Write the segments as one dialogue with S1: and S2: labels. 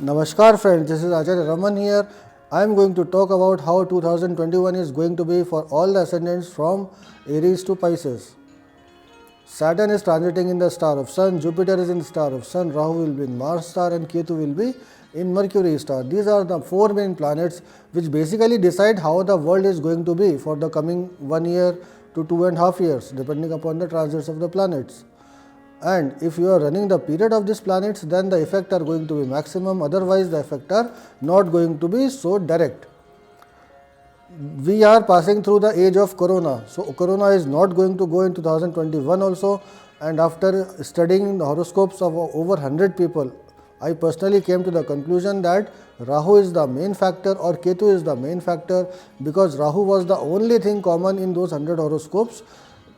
S1: Namaskar friends, this is Acharya Raman here. I am going to talk about how 2021 is going to be for all the ascendants from Aries to Pisces. Saturn is transiting in the star of Sun, Jupiter is in the star of Sun, Rahu will be in Mars star and Ketu will be in Mercury star. These are the four main planets which basically decide how the world is going to be for the coming 1 year to 2.5 years depending upon the transits of the planets. And if you are running the period of these planets, then the effect are going to be maximum, otherwise the effect are not going to be so direct. We are passing through the age of Corona, so Corona is not going to go in 2021 also, and after studying the horoscopes of over 100 people, I personally came to the conclusion that Rahu is the main factor or Ketu is the main factor, because Rahu was the only thing common in those 100 horoscopes.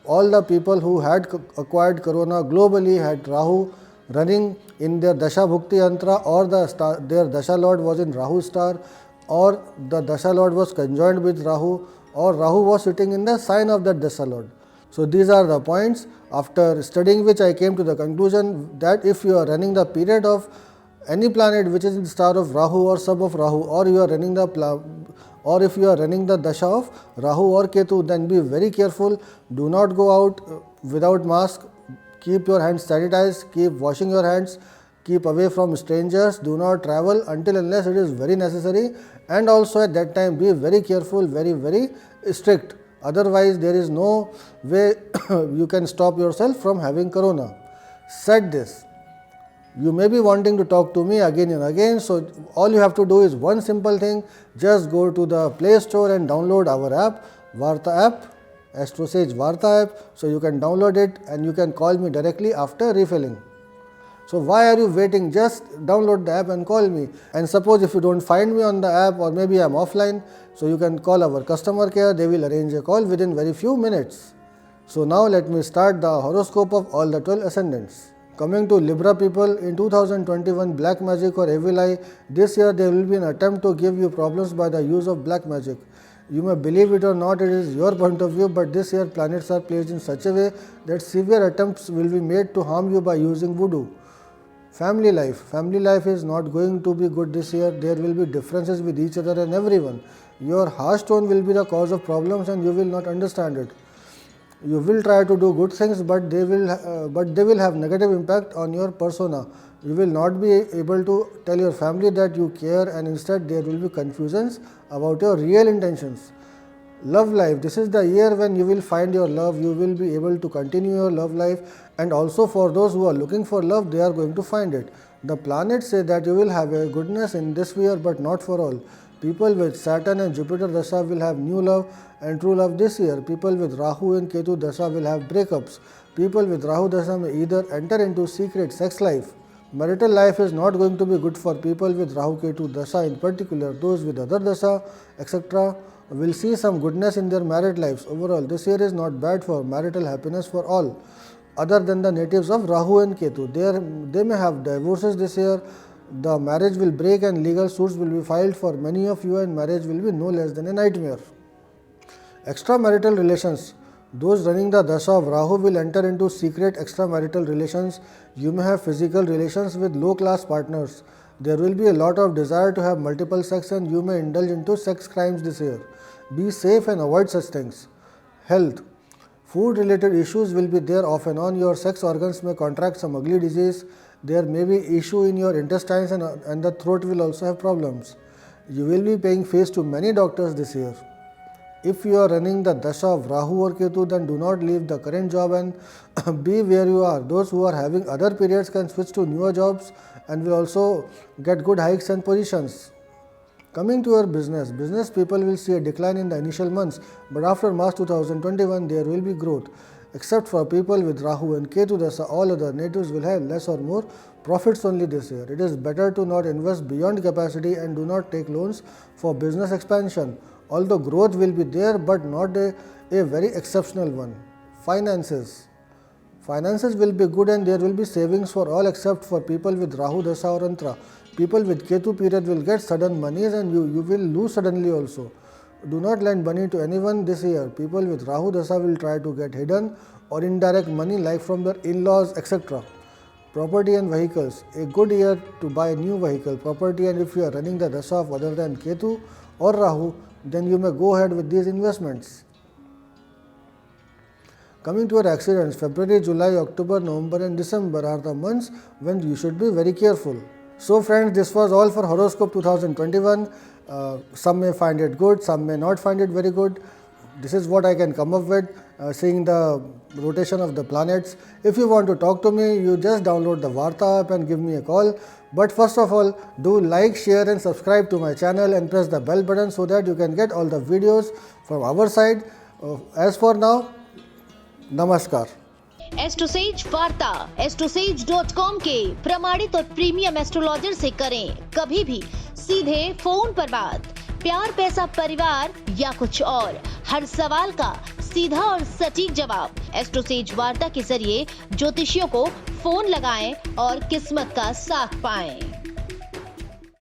S1: All the people who had acquired Corona globally had Rahu running in their Dasha Bhukti Yantra, or their Dasha Lord was in Rahu star, or the Dasha Lord was conjoined with Rahu, or Rahu was sitting in the sign of that Dasha Lord. So these are the points, after studying which I came to the conclusion that if you are running the period of any planet which is in the star of Rahu or sub of Rahu, or you are running or if you are running the dasha of Rahu or Ketu, then be very careful. Do not go out without mask. Keep your hands sanitized. Keep washing your hands. Keep away from strangers. Do not travel until unless it is very necessary. And also at that time be very careful, very strict. Otherwise there is no way you can stop yourself from having Corona. Said this, you may be wanting to talk to me again and again, so all you have to do is one simple thing. Just go to the Play Store and download our app, Varta app, Astro Sage Varta app. So you can download it and you can call me directly after refilling. So why are you waiting? Just download the app and call me. And suppose if you don't find me on the app, or maybe I am offline, so you can call our customer care. They will arrange a call within very few minutes. So now let me start the horoscope of all the 12 ascendants. Coming to Libra people, in 2021 black magic or evil eye, this year there will be an attempt to give you problems by the use of black magic. You may believe it or not, it is your point of view, but this year planets are placed in such a way that severe attempts will be made to harm you by using voodoo. Family life is not going to be good this year. There will be differences with each other and everyone. Your harsh tone will be the cause of problems and you will not understand it. You will try to do good things, but they will have negative impact on your persona. You will not be able to tell your family that you care, and instead there will be confusions about your real intentions. Love life, this is the year when you will find your love. You will be able to continue your love life, and also for those who are looking for love, they are going to find it. The planets say that you will have a goodness in this year, but not for all. People with Saturn and Jupiter Dasha will have new love and true love this year. People with Rahu and Ketu Dasha will have breakups. People with Rahu Dasha may either enter into secret sex life. Marital life is not going to be good for people with Rahu Ketu Dasha, in particular those with other Dasha, etc. will see some goodness in their married lives. Overall, this year is not bad for marital happiness for all. Other than the natives of Rahu and Ketu, they may have divorces this year. The marriage will break and legal suits will be filed for many of you, and marriage will be no less than a nightmare. Extramarital relations. Those running the Dasha of Rahu will enter into secret extramarital relations. You may have physical relations with low class partners. There will be a lot of desire to have multiple sex, and you may indulge into sex crimes this year. Be safe and avoid such things. Health. Food related issues will be there off and on. Your sex organs may contract some ugly disease. There may be issue in your intestines, and the throat will also have problems. You will be paying fees to many doctors this year. If you are running the Dasha of Rahu or Ketu, then do not leave the current job and be where you are. Those who are having other periods can switch to newer jobs and will also get good hikes and positions. Coming to your business people will see a decline in the initial months, but after March 2021 there will be growth. Except for people with Rahu and Ketu Dasha, all other natives will have less or more profits only this year. It is better to not invest beyond capacity and do not take loans for business expansion. Although growth will be there, but not a very exceptional one. Finances will be good, and there will be savings for all except for people with Rahu Dasha or Antra. People with Ketu period will get sudden monies, and you will lose suddenly also. Do not lend money to anyone this year. People with Rahu Dasha will try to get hidden or indirect money like from their in-laws, etc. Property and vehicles. A good year to buy a new vehicle, property, and if you are running the dasha of other than Ketu or Rahu, then you may go ahead with these investments. Coming to your accidents, February, July, October, November and December are the months when you should be very careful. So friends, this was all for horoscope 2021. Some may find it good, some may not find it very good. This is what I can come up with, seeing the rotation of the planets. If you want to talk to me, you just download the Varta app and give me a call. But first of all, do like, share and subscribe to my channel and press the bell button so that you can get all the videos from our side. As for now, नमस्कार।
S2: एस्ट्रोसेज वार्ता astrosage.com के प्रमाणित और premium astrologer से करें कभी भी सीधे फोन पर बात। प्यार, पैसा, परिवार या कुछ और, हर सवाल का सीधा और सटीक जवाब। एस्ट्रोसेज वार्ता के जरिए ज्योतिषियों को फोन लगाएं और किस्मत का साथ पाएं।